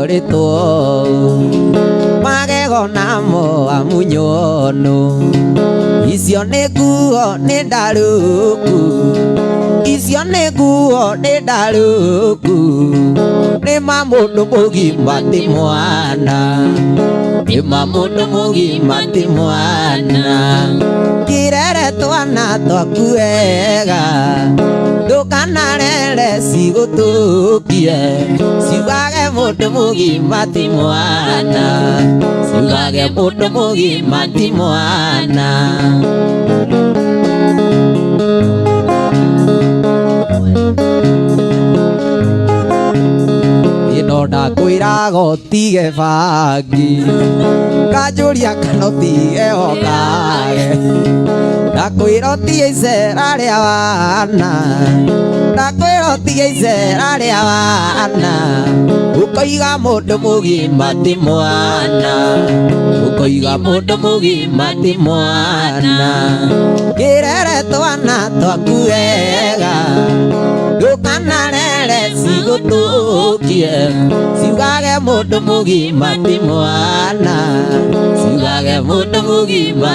rito magego namo amunyono icio nĩ nguo nĩ ndarũku icio nĩ nguo nĩ ndarũku nĩ ma mũndũ mũgima ti mwana nĩ ma mũndũ mũgima ti mwana kĩrere twana twaku wega ndũkanarere cigũtũkie ciugage mũndũ mũgima ti mwana ciugage mũndũ mũgima ti mwana ino ndakwĩra gotige bangi kanjũria kana ũtige okage ndakwĩra ũtige icera rĩa wana ndakwĩra ũtige icera rĩa wana ũkoiga mũndũ mũgima ti mwana ũkoiga mũndũ mũgima ti mwana kĩrere twana twaku wega ndũkanarere cigũtũkie ciugage mũndũ mũgima ti mwana ciugage mũndũ mũgima